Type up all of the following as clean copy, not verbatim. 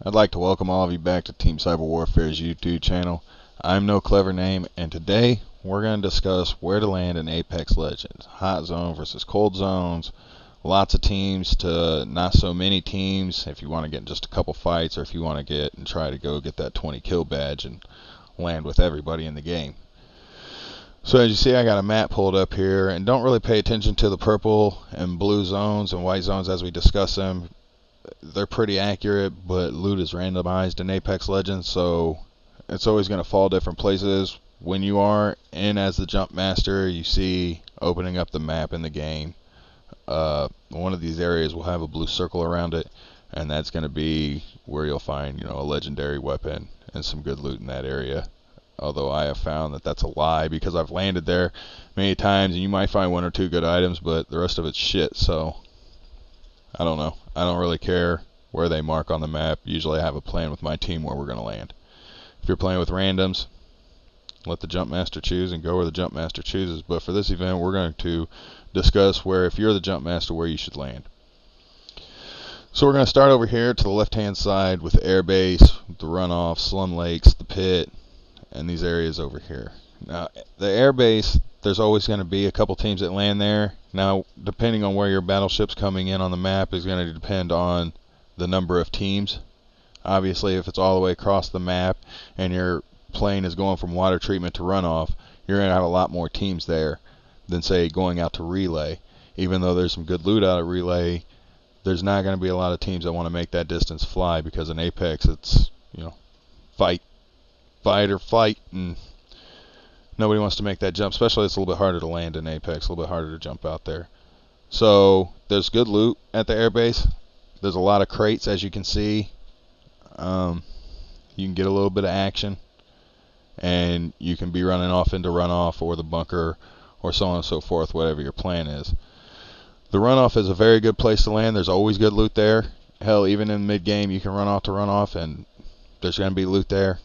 I'd like to welcome all of you back to Team Cyber Warfare's YouTube channel. I'm No Clever Name, and today we're going to discuss where to land in Apex Legends. Hot zone versus cold zones, lots of teams to not so many teams if you want to get in just a couple fights, or if you want to get and try to go get that 20 kill badge and land with everybody in the game. So as you see, I got a map pulled up here, and don't really pay attention to the purple and blue zones and white zones as we discuss them. They're pretty accurate, but loot is randomized in Apex Legends, so it's always going to fall different places. When you are in as the jump master, you see opening up the map in the game. One of these areas will have a blue circle around it, and that's going to be where you'll find, a legendary weapon and some good loot in that area. Although I have found that that's a lie, because I've landed there many times and you might find one or two good items, but the rest of it's shit. So I don't know. I don't really care where they mark on the map. Usually I have a plan with my team where we're going to land. If you're playing with randoms, let the jump master choose and go where the jump master chooses. But for this event, we're going to discuss where, if you're the jump master, where you should land. So we're going to start over here to the left hand side with the airbase, the runoff, slum lakes, the pit, and these areas over here. Now the airbase, there's always going to be a couple teams that land there. Now depending on where your battleship's coming in on the map is going to depend on the number of teams. Obviously if it's all the way across the map and your plane is going from water treatment to runoff, you're going to have a lot more teams there than say going out to relay. Even though there's some good loot out at relay, there's not going to be a lot of teams that want to make that distance fly, because in Apex it's fight or flight, and nobody wants to make that jump. Especially it's a little bit harder to land in Apex, a little bit harder to jump out there. So there's good loot at the airbase. There's a lot of crates, as you can see. You can get a little bit of action, and you can be running off into runoff or the bunker or so on and so forth, whatever your plan is. The runoff is a very good place to land. There's always good loot there. Hell, even in mid game you can run off to runoff and there's going to be loot there.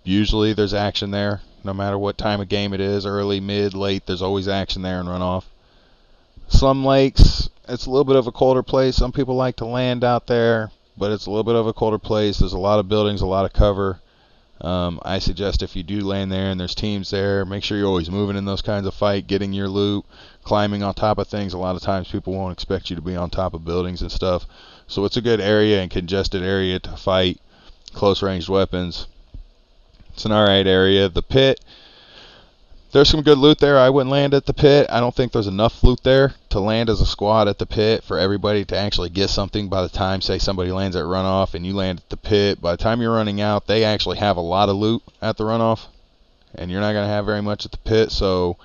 Usually there's action there, no matter what time of game it is, early, mid, late, there's always action there and runoff. Slum lakes, it's a little bit of a colder place. Some people like to land out there, but it's a little bit of a colder place. There's a lot of buildings, a lot of cover. I suggest if you do land there and there's teams there, make sure you're always moving in those kinds of fight, getting your loot, climbing on top of things. A lot of times people won't expect you to be on top of buildings and stuff. So it's a good area and congested area to fight close ranged weapons. It's an alright area. The pit, there's some good loot there. I wouldn't land at the pit. I don't think there's enough loot there to land as a squad at the pit for everybody to actually get something by the time, say, somebody lands at runoff and you land at the pit. By the time you're running out, they actually have a lot of loot at the runoff, and you're not going to have very much at the pit. So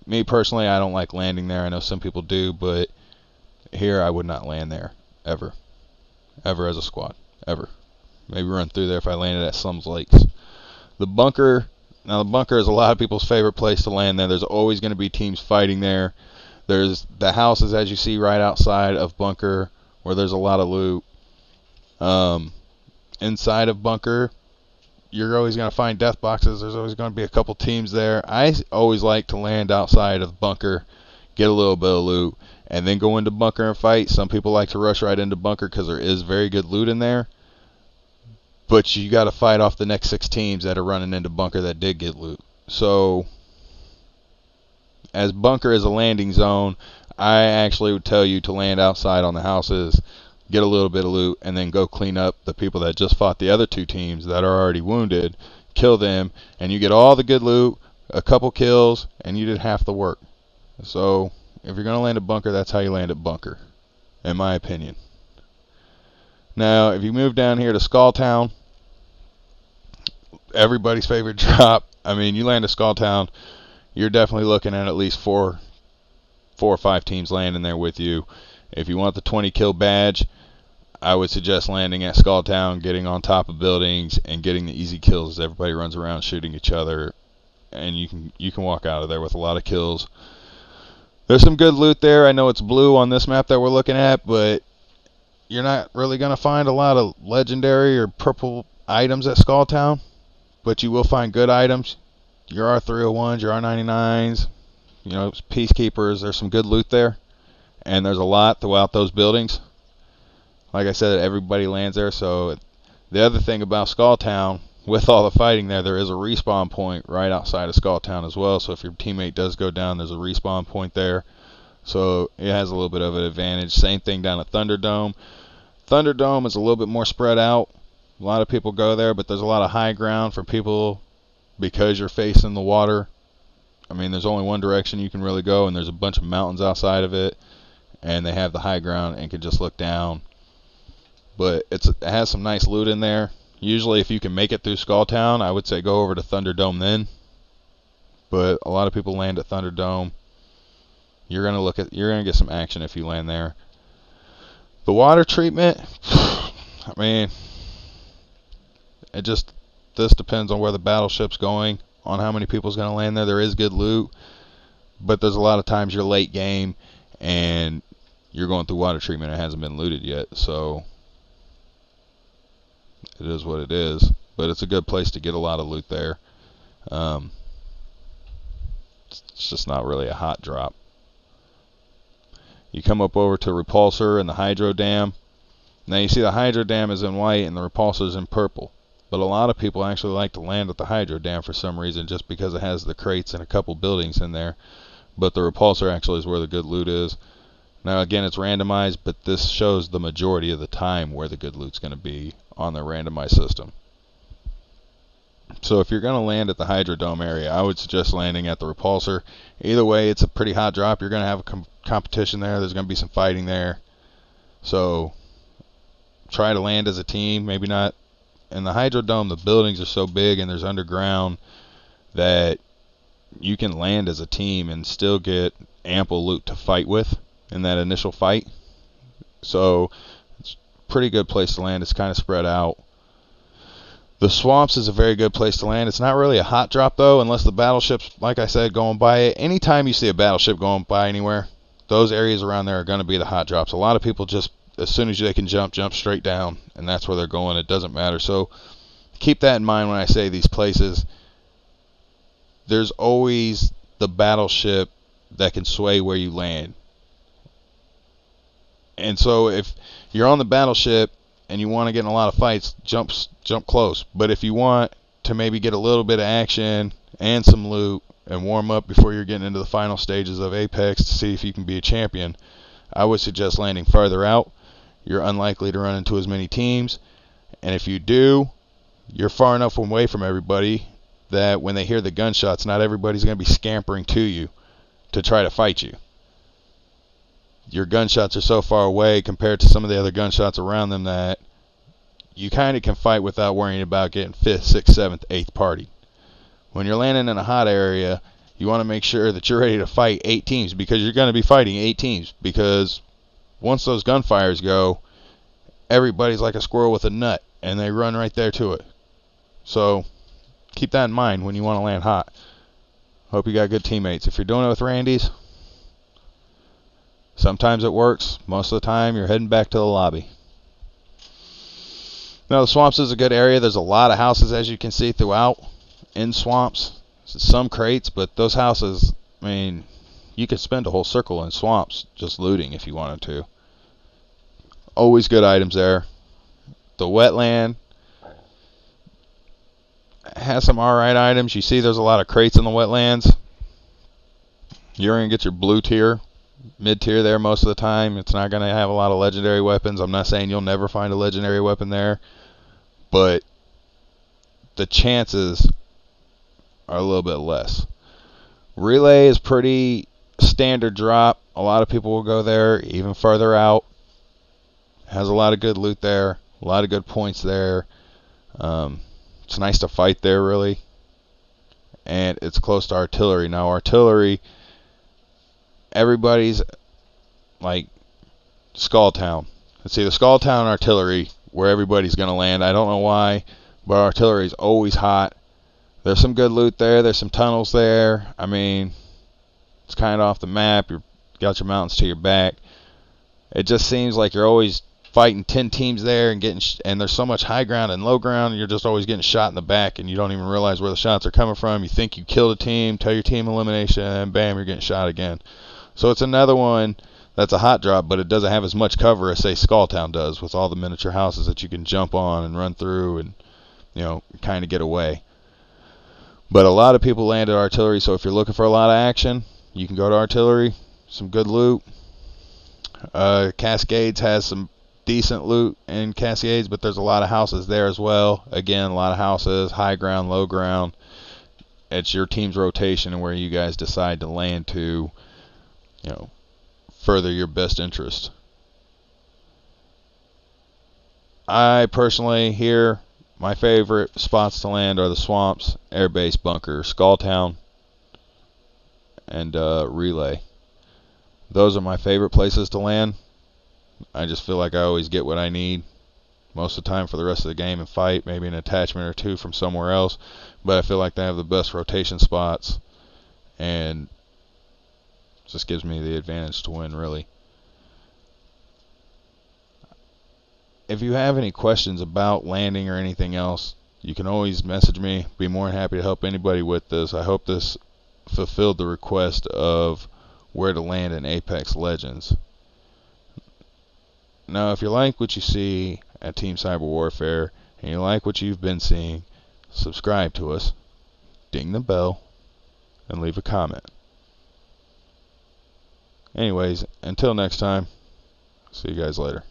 me personally, I don't like landing there. I know some people do, but here I would not land there ever as a squad, ever. Maybe run through there if I landed at Slums Lakes. The bunker, now the bunker is a lot of people's favorite place to land there. There's always going to be teams fighting there. There's the houses, as you see, right outside of bunker, where there's a lot of loot. Inside of bunker, you're always going to find death boxes. There's always going to be a couple teams there. I always like to land outside of bunker, get a little bit of loot, and then go into bunker and fight. Some people like to rush right into bunker because there is very good loot in there. But you got to fight off the next 6 teams that are running into bunker that did get loot. So, as bunker is a landing zone, I actually would tell you to land outside on the houses, get a little bit of loot, and then go clean up the people that just fought the other 2 teams that are already wounded, kill them, and you get all the good loot, a couple kills, and you did half the work. So, if you're going to land at bunker, that's how you land at bunker, in my opinion. Now, if you move down here to Skull Town, everybody's favorite drop. I mean, you land at Skull Town, you're definitely looking at least 4 or 5 teams landing there with you. If you want the 20 kill badge, I would suggest landing at Skull Town, getting on top of buildings, and getting the easy kills as everybody runs around shooting each other, and you can walk out of there with a lot of kills. There's some good loot there. I know it's blue on this map that we're looking at, but you're not really going to find a lot of legendary or purple items at Skull Town, but you will find good items. Your R301s, your R99s, Peacekeepers, there's some good loot there, and there's a lot throughout those buildings. like I said, everybody lands there. So the other thing about Skulltown, with all the fighting there is a respawn point right outside of Skulltown as well. So if your teammate does go down, there's a respawn point there. So it has a little bit of an advantage. Same thing down at Thunderdome. Thunderdome is a little bit more spread out. A lot of people go there, but there's a lot of high ground for people because you're facing the water. I mean, there's only one direction you can really go, and there's a bunch of mountains outside of it, and they have the high ground and can just look down. But it has some nice loot in there. Usually, if you can make it through Skulltown, I would say go over to Thunderdome then. But a lot of people land at Thunderdome. You're gonna get some action if you land there. The water treatment, I mean, this depends on where the battleship's going, on how many people's gonna land there. There is good loot, but there's a lot of times you're late game and you're going through water treatment and it hasn't been looted yet, so it is what it is. But it's a good place to get a lot of loot there. It's just not really a hot drop. You come up over to Repulsor and the Hydro Dam. Now you see the Hydro Dam is in white and the Repulsor is in purple. But a lot of people actually like to land at the Hydro Dam for some reason, just because it has the crates and a couple buildings in there. But the Repulsor actually is where the good loot is. Now again, it's randomized, but this shows the majority of the time where the good loot's going to be on the randomized system. So if you're going to land at the Hydrodome area, I would suggest landing at the Repulsor. Either way, it's a pretty hot drop. You're going to have a competition there. There's going to be some fighting there. So try to land as a team. Maybe not. In the Hydrodome, the buildings are so big and there's underground that you can land as a team and still get ample loot to fight with in that initial fight. So it's a pretty good place to land. It's kind of spread out. The swamps is a very good place to land. It's not really a hot drop though, unless the battleship's, like I said, going by it. Anytime you see a battleship going by anywhere, those areas around there are going to be the hot drops. A lot of people just, as soon as they can jump straight down, and that's where they're going. It doesn't matter. So keep that in mind when I say these places. There's always the battleship that can sway where you land. And so if you're on the battleship and you want to get in a lot of fights, jump close. But if you want to maybe get a little bit of action and some loot and warm up before you're getting into the final stages of Apex to see if you can be a champion, I would suggest landing farther out. You're unlikely to run into as many teams, and if you do, you're far enough away from everybody that when they hear the gunshots, not everybody's going to be scampering to you to try to fight you. Your gunshots are so far away compared to some of the other gunshots around them that you kind of can fight without worrying about getting 5th, 6th, 7th, 8th party. When you're landing in a hot area, you want to make sure that you're ready to fight 8 teams, because you're going to be fighting 8 teams, because once those gunfires go, everybody's like a squirrel with a nut, and they run right there to it. So keep that in mind when you want to land hot. Hope you got good teammates. If you're doing it with Randy's, sometimes it works. Most of the time, you're heading back to the lobby. Now, the swamps is a good area. There's a lot of houses, as you can see, throughout in swamps. Some crates, but those houses, I mean, you could spend a whole circle in swamps just looting if you wanted to. Always good items there. The wetland has some alright items. You see there's a lot of crates in the wetlands. You're going to get your blue tier, mid tier there most of the time. It's not going to have a lot of legendary weapons. I'm not saying you'll never find a legendary weapon there, but the chances are a little bit less. Relay is pretty standard drop. A lot of people will go there, even further out. Has a lot of good loot there, a lot of good points there. It's nice to fight there, really. And it's close to artillery. Now, artillery, everybody's like Skulltown. Let's see, the Skulltown artillery, where everybody's going to land. I don't know why, but artillery is always hot. There's some good loot there. There's some tunnels there. I mean, it's kind of off the map. You've got your mountains to your back. It just seems like you're always fighting 10 teams there and and there's so much high ground and low ground, and you're just always getting shot in the back, and you don't even realize where the shots are coming from. You think you killed a team, tell your team elimination, and bam, you're getting shot again. So it's another one that's a hot drop, but it doesn't have as much cover as say Skulltown does, with all the miniature houses that you can jump on and run through and kind of get away. But a lot of people land at artillery, so if you're looking for a lot of action, you can go to artillery. Some good loot. Cascades has some decent loot in Cascades, but there's a lot of houses there as well. Again, a lot of houses, high ground, low ground. It's your team's rotation and where you guys decide to land to, further your best interest. I personally here, my favorite spots to land are the swamps, airbase, bunker, Skulltown, and relay. Those are my favorite places to land. I just feel like I always get what I need most of the time for the rest of the game and fight, maybe an attachment or two from somewhere else, but I feel like they have the best rotation spots and just gives me the advantage to win, really. If you have any questions about landing or anything else, you can always message me. Be more than happy to help anybody with this. I hope this fulfilled the request of where to land in Apex Legends. Now, if you like what you see at Team Cyber Warfare and you like what you've been seeing, subscribe to us, ding the bell, and leave a comment. Anyways, until next time, see you guys later.